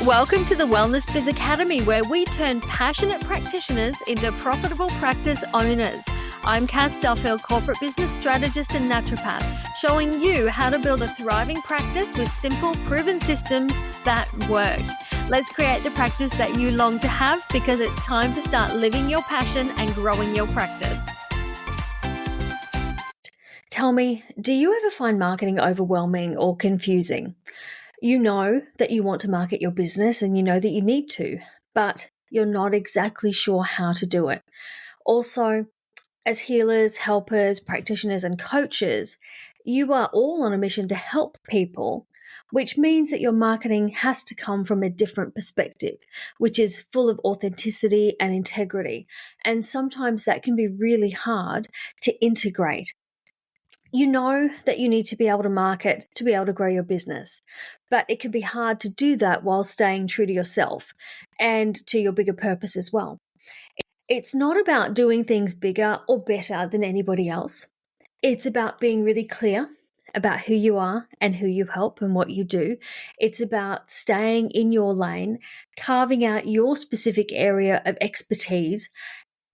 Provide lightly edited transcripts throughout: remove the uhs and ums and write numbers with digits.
Welcome to the Wellness Biz Academy, where we turn passionate practitioners into profitable practice owners. I'm Cass Duffield, corporate business strategist and naturopath, showing you how to build a thriving practice with simple, proven systems that work. Let's create the practice that you long to have, because it's time to start living your passion and growing your practice. Tell me, do you ever find marketing overwhelming or confusing? You know that you want to market your business and you know that you need to, but you're not exactly sure how to do it. Also, as healers, helpers, practitioners, and coaches, you are all on a mission to help people, which means that your marketing has to come from a different perspective, which is full of authenticity and integrity. And sometimes that can be really hard to integrate. You know that you need to be able to market to be able to grow your business, but it can be hard to do that while staying true to yourself and to your bigger purpose as well. It's not about doing things bigger or better than anybody else. It's about being really clear about who you are and who you help and what you do. It's about staying in your lane, carving out your specific area of expertise,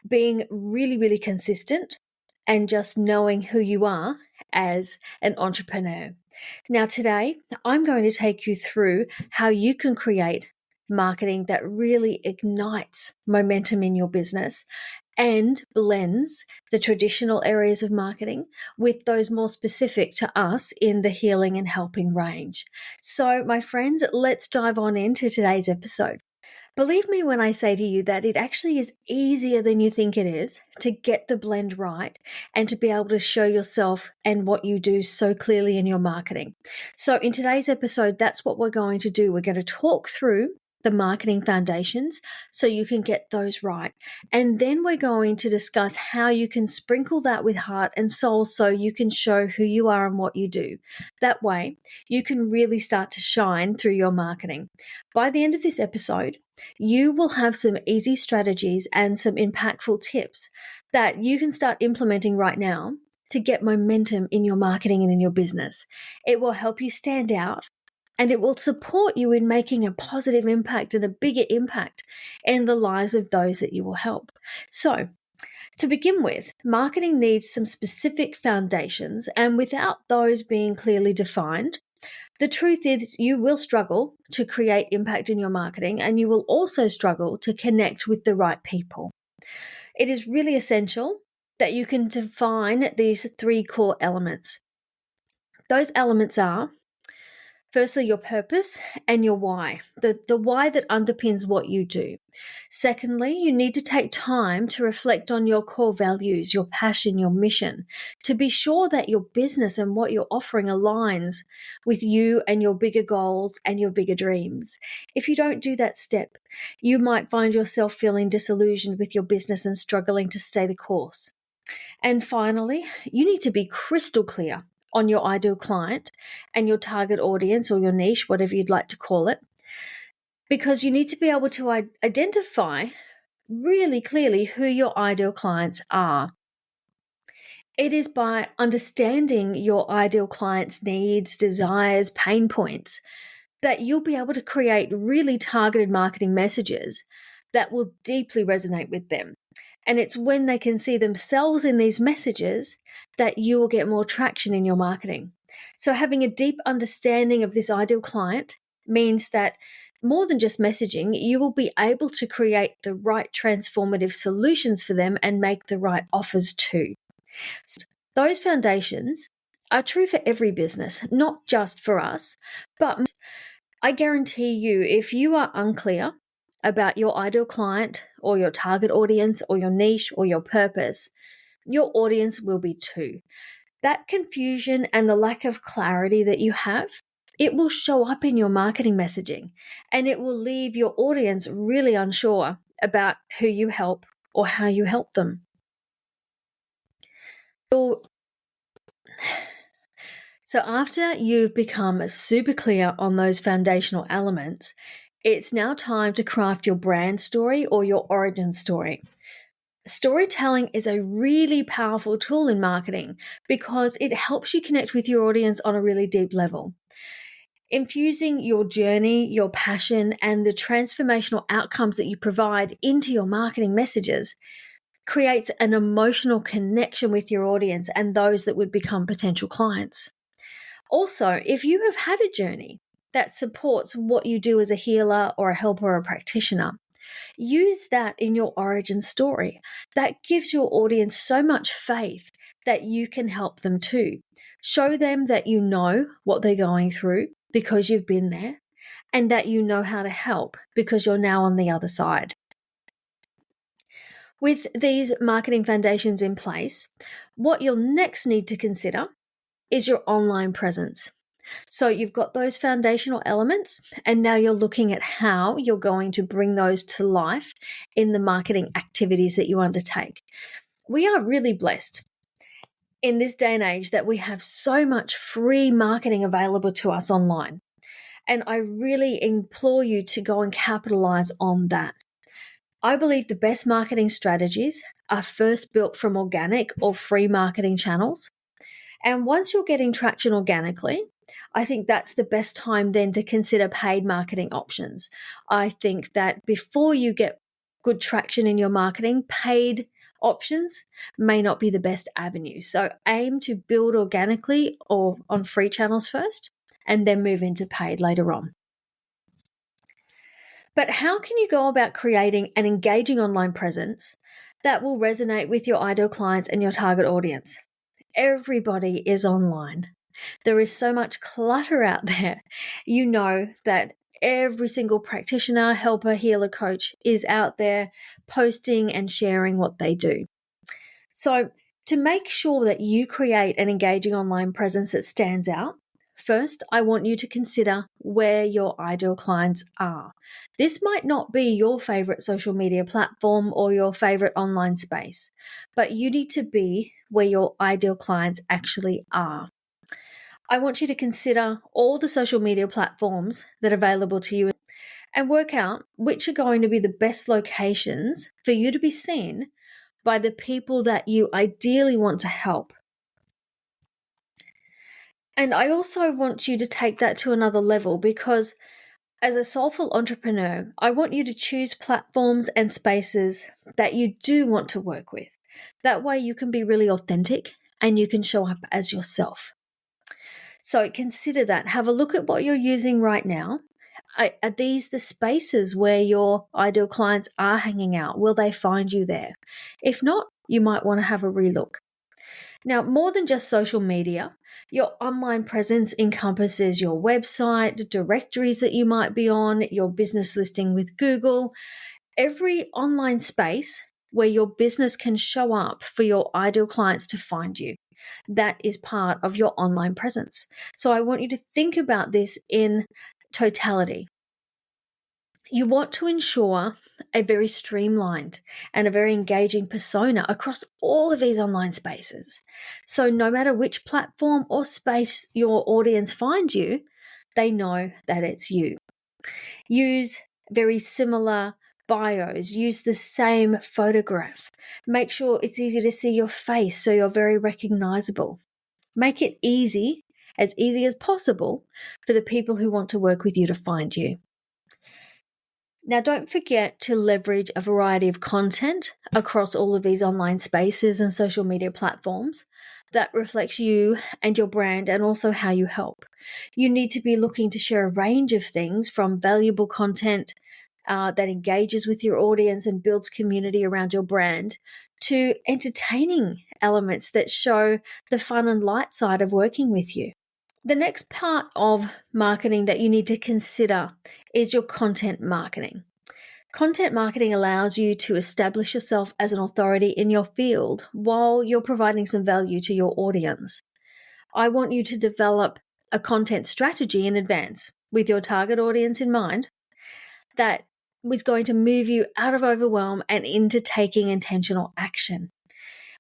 being really, really consistent, and just knowing who you are as an entrepreneur. Now, today, I'm going to take you through how you can create marketing that really ignites momentum in your business and blends the traditional areas of marketing with those more specific to us in the healing and helping range. So, my friends, let's dive on into today's episode. Believe me when I say to you that it actually is easier than you think it is to get the blend right and to be able to show yourself and what you do so clearly in your marketing. So in today's episode, that's what we're going to do. We're going to talk through the marketing foundations so you can get those right. And then we're going to discuss how you can sprinkle that with heart and soul so you can show who you are and what you do. That way, you can really start to shine through your marketing. By the end of this episode, you will have some easy strategies and some impactful tips that you can start implementing right now to get momentum in your marketing and in your business. It will help you stand out, and it will support you in making a positive impact and a bigger impact in the lives of those that you will help. So, to begin with, marketing needs some specific foundations, and without those being clearly defined, the truth is you will struggle to create impact in your marketing, and you will also struggle to connect with the right people. It is really essential that you can define these three core elements. Those elements are, firstly, your purpose and your why, the why that underpins what you do. Secondly, you need to take time to reflect on your core values, your passion, your mission, to be sure that your business and what you're offering aligns with you and your bigger goals and your bigger dreams. If you don't do that step, you might find yourself feeling disillusioned with your business and struggling to stay the course. And finally, you need to be crystal clear on your ideal client and your target audience or your niche, whatever you'd like to call it, because you need to be able to identify really clearly who your ideal clients are. It is by understanding your ideal client's needs, desires, pain points that you'll be able to create really targeted marketing messages that will deeply resonate with them. And it's when they can see themselves in these messages that you will get more traction in your marketing. So having a deep understanding of this ideal client means that more than just messaging, you will be able to create the right transformative solutions for them and make the right offers too. So those foundations are true for every business, not just for us, but I guarantee you, if you are unclear about your ideal client or your target audience or your niche or your purpose, your audience will be too. That confusion and the lack of clarity that you have, it will show up in your marketing messaging, and it will leave your audience really unsure about who you help or how you help them. So after you've become super clear on those foundational elements, it's now time to craft your brand story or your origin story. Storytelling is a really powerful tool in marketing because it helps you connect with your audience on a really deep level. Infusing your journey, your passion, and the transformational outcomes that you provide into your marketing messages creates an emotional connection with your audience and those that would become potential clients. Also, if you have had a journey that supports what you do as a healer or a helper or a practitioner, use that in your origin story. That gives your audience so much faith that you can help them too. Show them that you know what they're going through because you've been there, and that you know how to help because you're now on the other side. With these marketing foundations in place, what you'll next need to consider is your online presence. So you've got those foundational elements, and now you're looking at how you're going to bring those to life in the marketing activities that you undertake. We are really blessed in this day and age that we have so much free marketing available to us online. And I really implore you to go and capitalize on that. I believe the best marketing strategies are first built from organic or free marketing channels. And once you're getting traction organically, I think that's the best time then to consider paid marketing options. I think that before you get good traction in your marketing, paid options may not be the best avenue. So aim to build organically or on free channels first, and then move into paid later on. But how can you go about creating an engaging online presence that will resonate with your ideal clients and your target audience? Everybody is online. There is so much clutter out there. You know that every single practitioner, helper, healer, coach is out there posting and sharing what they do. So, to make sure that you create an engaging online presence that stands out, first, I want you to consider where your ideal clients are. This might not be your favorite social media platform or your favorite online space, but you need to be where your ideal clients actually are. I want you to consider all the social media platforms that are available to you and work out which are going to be the best locations for you to be seen by the people that you ideally want to help. And I also want you to take that to another level, because as a soulful entrepreneur, I want you to choose platforms and spaces that you do want to work with. That way you can be really authentic and you can show up as yourself. So consider that. Have a look at what you're using right now. Are these the spaces where your ideal clients are hanging out? Will they find you there? If not, you might want to have a relook. Now, more than just social media, your online presence encompasses your website, directories that you might be on, your business listing with Google, every online space where your business can show up for your ideal clients to find you. That is part of your online presence. So I want you to think about this in totality. You want to ensure a very streamlined and a very engaging persona across all of these online spaces. So no matter which platform or space your audience finds you, they know that it's you. Use very similar bios, use the same photograph. Make sure it's easy to see your face so you're very recognizable. Make it easy as possible for the people who want to work with you to find you. Now, don't forget to leverage a variety of content across all of these online spaces and social media platforms that reflects you and your brand and also how you help. You need to be looking to share a range of things, from valuable content that engages with your audience and builds community around your brand, to entertaining elements that show the fun and light side of working with you. The next part of marketing that you need to consider is your content marketing. Content marketing allows you to establish yourself as an authority in your field while you're providing some value to your audience. I want you to develop a content strategy in advance with your target audience in mind that was going to move you out of overwhelm and into taking intentional action.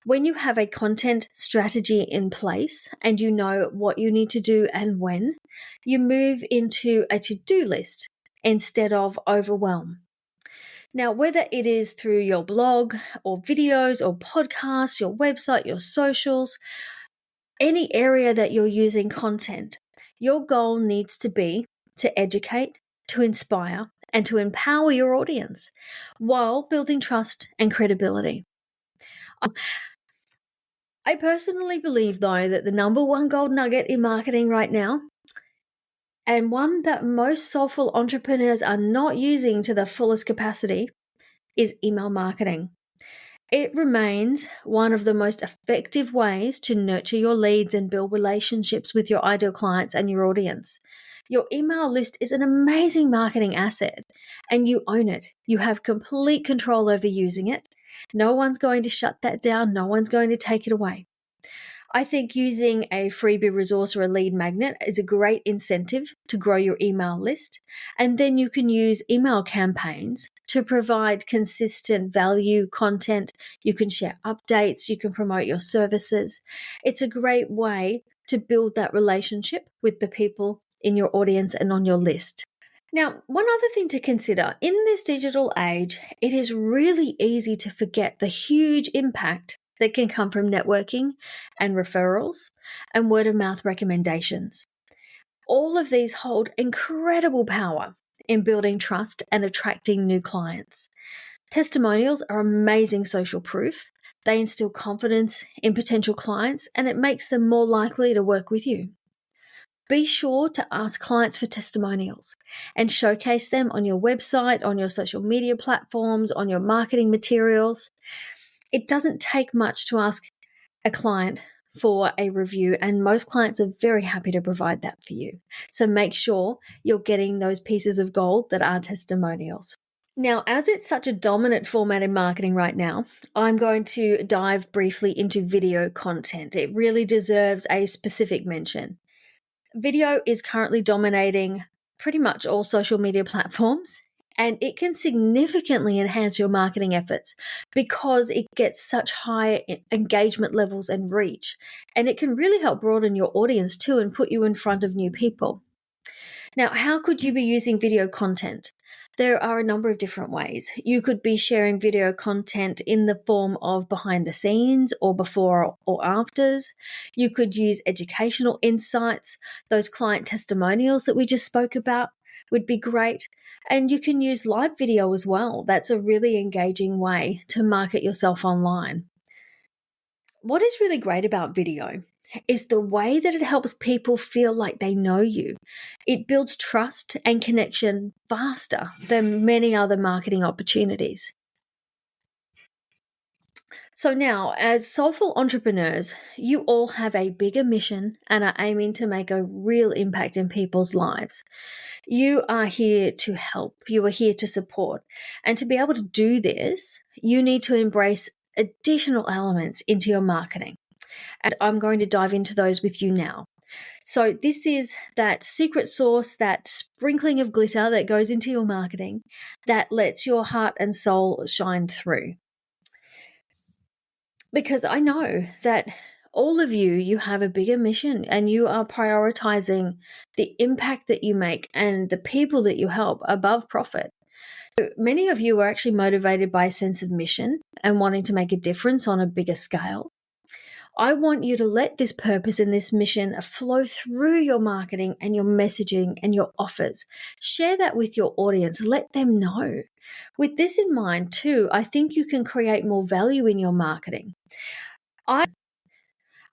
When you have a content strategy in place and you know what you need to do and when, you move into a to-do list instead of overwhelm. Now, whether it is through your blog or videos or podcasts, your website, your socials, any area that you're using content, Your goal needs to be to educate, to inspire, and to empower your audience while building trust and credibility. I personally believe, though, that the number one gold nugget in marketing right now, and one that most soulful entrepreneurs are not using to the fullest capacity, is email marketing. It remains one of the most effective ways to nurture your leads and build relationships with your ideal clients and your audience. Your email list is an amazing marketing asset, and you own it. You have complete control over using it. No one's going to shut that down. No one's going to take it away. I think using a freebie resource or a lead magnet is a great incentive to grow your email list. And then you can use email campaigns to provide consistent value content. You can share updates, you can promote your services. It's a great way to build that relationship with the people in your audience and on your list. Now, one other thing to consider, in this digital age, it is really easy to forget the huge impact that can come from networking and referrals and word of mouth recommendations. All of these hold incredible power in building trust and attracting new clients. Testimonials are amazing social proof. They instill confidence in potential clients, and it makes them more likely to work with you. Be sure to ask clients for testimonials and showcase them on your website, on your social media platforms, on your marketing materials. It doesn't take much to ask a client for a review, and most clients are very happy to provide that for you. So make sure you're getting those pieces of gold that are testimonials. Now, as it's such a dominant format in marketing right now, I'm going to dive briefly into video content. It really deserves a specific mention. Video is currently dominating pretty much all social media platforms, and it can significantly enhance your marketing efforts because it gets such high engagement levels and reach, and it can really help broaden your audience too and put you in front of new people. Now, how could you be using video content? There are a number of different ways. You could be sharing video content in the form of behind the scenes or before or afters. You could use educational insights. Those client testimonials that we just spoke about would be great. And you can use live video as well. That's a really engaging way to market yourself online. What is really great about video is the way that it helps people feel like they know you. It builds trust and connection faster than many other marketing opportunities. So now, as soulful entrepreneurs, you all have a bigger mission and are aiming to make a real impact in people's lives. You are here to help. You are here to support. And to be able to do this, you need to embrace additional elements into your marketing. And I'm going to dive into those with you now. So this is that secret sauce, that sprinkling of glitter that goes into your marketing that lets your heart and soul shine through. Because I know that all of you have a bigger mission and you are prioritizing the impact that you make and the people that you help above profit. So many of you are actually motivated by a sense of mission and wanting to make a difference on a bigger scale. I want you to let this purpose and this mission flow through your marketing and your messaging and your offers. Share that with your audience. Let them know. With this in mind too, I think you can create more value in your marketing.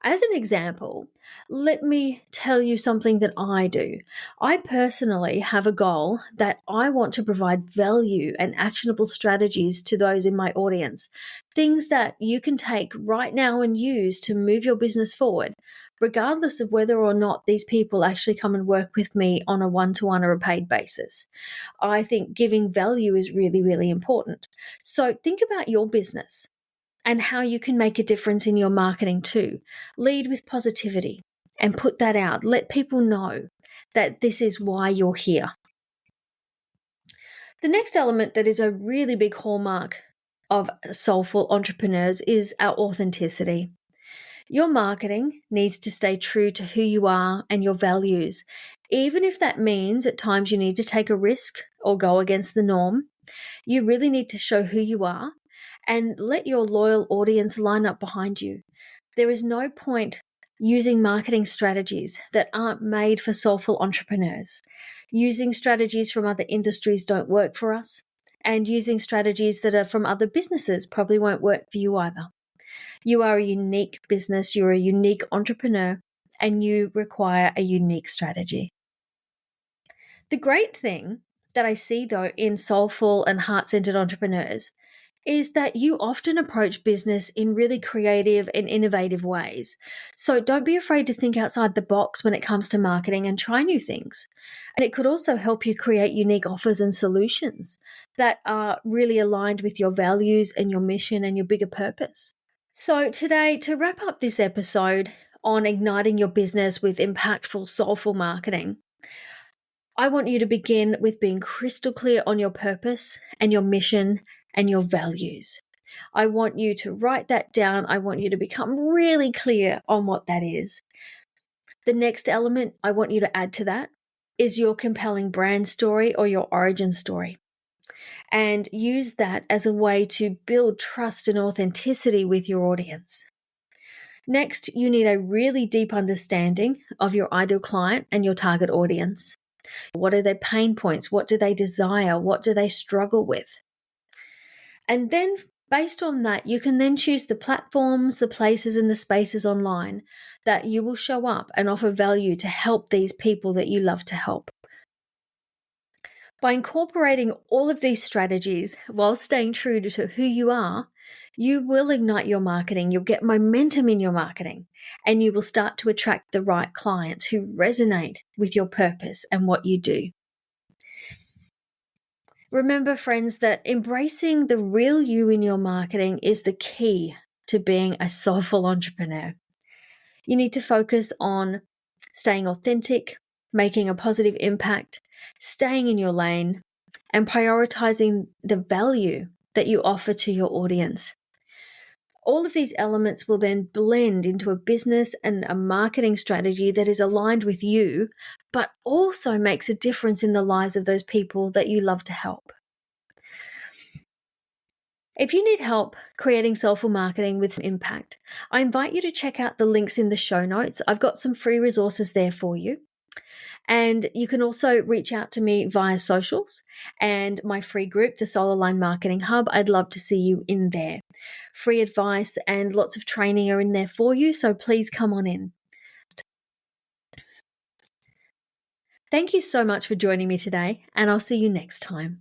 As an example, let me tell you something that I do. I personally have a goal that I want to provide value and actionable strategies to those in my audience, things that you can take right now and use to move your business forward, regardless of whether or not these people actually come and work with me on a one-to-one or a paid basis. I think giving value is really, really important. So think about your business and how you can make a difference in your marketing too. Lead with positivity and put that out. Let people know that this is why you're here. The next element that is a really big hallmark of soulful entrepreneurs is our authenticity. Your marketing needs to stay true to who you are and your values, even if that means at times you need to take a risk or go against the norm. You really need to show who you are and let your loyal audience line up behind you. There is no point using marketing strategies that aren't made for soulful entrepreneurs, using strategies from other industries don't work for us, and using strategies that are from other businesses probably won't work for you either. You are a unique business, you're a unique entrepreneur, and you require a unique strategy. The great thing that I see, though, in soulful and heart-centered entrepreneurs is that you often approach business in really creative and innovative ways. So don't be afraid to think outside the box when it comes to marketing and try new things. And it could also help you create unique offers and solutions that are really aligned with your values and your mission and your bigger purpose. So today, to wrap up this episode on igniting your business with impactful, soulful marketing, I want you to begin with being crystal clear on your purpose and your mission and your values. I want you to write that down. I want you to become really clear on what that is. The next element I want you to add to that is your compelling brand story or your origin story. And use that as a way to build trust and authenticity with your audience. Next, you need a really deep understanding of your ideal client and your target audience. What are their pain points? What do they desire? What do they struggle with? And then based on that, you can then choose the platforms, the places, and the spaces online that you will show up and offer value to help these people that you love to help. By incorporating all of these strategies while staying true to who you are, you will ignite your marketing, you'll get momentum in your marketing, and you will start to attract the right clients who resonate with your purpose and what you do. Remember, friends, that embracing the real you in your marketing is the key to being a soulful entrepreneur. You need to focus on staying authentic, making a positive impact, staying in your lane, and prioritizing the value that you offer to your audience. All of these elements will then blend into a business and a marketing strategy that is aligned with you, but also makes a difference in the lives of those people that you love to help. If you need help creating soulful marketing with impact, I invite you to check out the links in the show notes. I've got some free resources there for you. And you can also reach out to me via socials and my free group, the Soul Aligned Marketing Hub. I'd love to see you in there. Free advice and lots of training are in there for you, so please come on in. Thank you so much for joining me today, and I'll see you next time.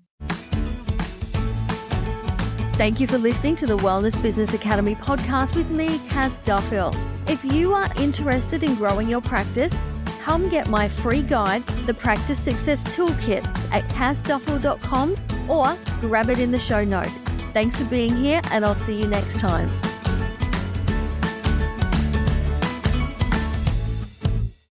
Thank you for listening to the Wellness Business Academy podcast with me, Cass Duffield. If you are interested in growing your practice, come get my free guide, The Practice Success Toolkit, at cassduffield.com or grab it in the show notes. Thanks for being here, and I'll see you next time.